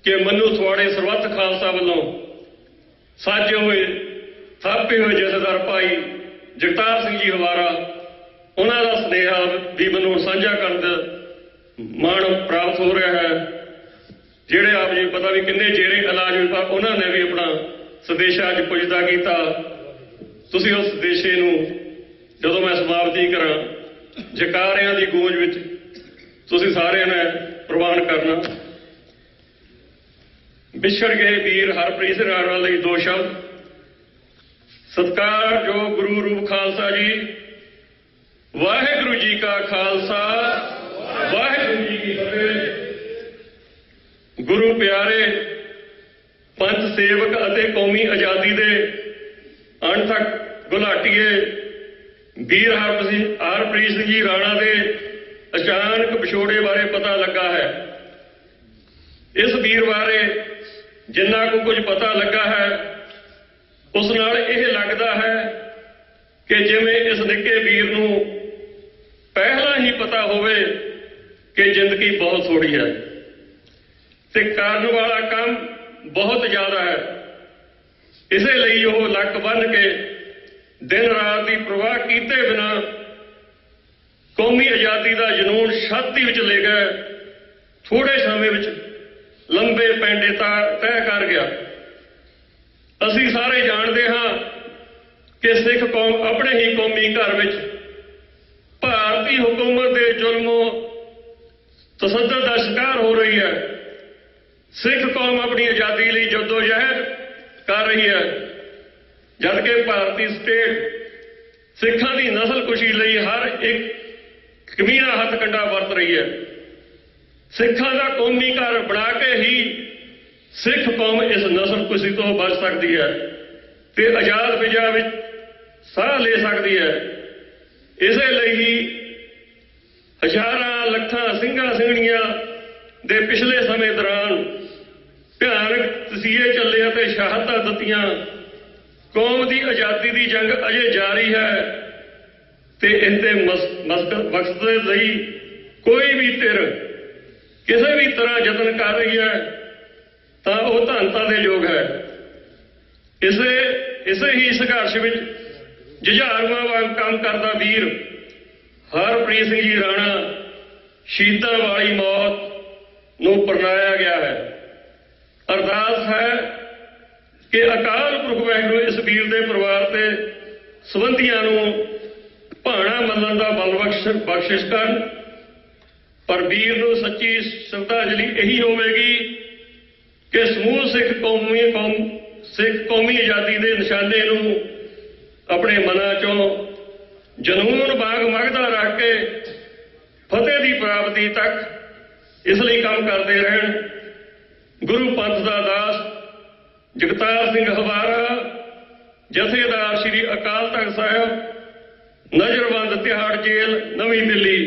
कि मनु थवाड़े सरबत खालसा वालों साजे हुए थापे हुए जथेदार भाई जगतार सिंह जी हवारा उन्हों का सुनेहा भी मैं साझा करने मान प्राप्त हो रहा है। ਜਿਹੜੇ आप जी पता भी किन्ने चेहरे इलाज विभाग उन्होंने भी अपना संदेशा अज पुजदा किया। तुसीं उस संदेशे नूं जदों मैं समाप्ति करा जकारियां की गूंज विच तुसीं सारिआं ने प्रवान करना। विछड़ गए वीर हरप्रीत सिंह राणा लई दो शब्द। सत्कार जो गुरु रूप खालसा जी, वाहिगुरू जी का खालसा वाहिगुरू जी की फतेह। गुरु प्यारे पंच सेवक अते कौमी आजादी दे अणथक गुलाटीए वीर हरप्रीत सिंह जी राणा दे अचानक विछोड़े बारे पता लगा है। इस वीर बारे जिन्ना को कुछ पता लगा है उस नाल यह लगता है कि जिवें इस निक्के वीर नूं पहला ही पता होवे कि जिंदगी बहुत थोड़ी है ते करन वाला काम बहुत ज्यादा है। इसे लई वो लक बन के दिन रात की परवाह किए बिना कौमी आजादी का जनून छाती विच ले गए। थोड़े समय विच लंबे पैंडे तय कर गया। असीं सारे जानते हाँ कि सिख कौम अपने ही कौमी घर विच भारती हुकूमत के जुल्मों तसद्दुद का शिकार हो रही है। सिख कौम अपनी आजादी लिए जद्दोजहद कर रही है, जबकि भारतीय स्टेट सिखा की नस्ल कुशी लिए हर एक कमीना हथकंडा वरत रही है। सिखा का कौमी घर बना के ही सिख कौम इस नस्ल कुशी तो बच सकती है ते आजाद फिजा में साह ले सकती है। इसे ही हजारां लखां ਸਿੰਘਾਂ ਸਿੰਘਣੀਆਂ ਦੇ पिछले समय दौरान भयानक तसीहे चले ते शहादतां दित्तियां। कौम की आजादी की जंग अजे जारी है ते इनते मकसद लई कोई भी धिर किसी भी तरह यतन कर रही है तो वह धनता के योग है। इसे ही संघर्ष में जुझारुआं वांग काम करता वीर हरप्रीत सिंह जी राणा शहीदां वाली मौत नूं परनाया गया है। अरदास है कि अकाल पुरख वाहिगुरू इस वीर के परिवार के संबंधियों नूं भाणा मल्लण दा बल बख्शिश करन। पर वीर नूं सच्ची श्रद्धांजलि यही होवेगी कि समूह सिख कौमी आजादी के निशाने नूं अपने मनां चों जनून बाग मगदा रख के फतेह की प्राप्ति तक इसलिए काम करते रहन। गुरु पंथ का दास जगतार सिंह हवारा जथेदार श्री अकाल तख्त साहिब नजरबंद तिहाड़ जेल नवी दिल्ली।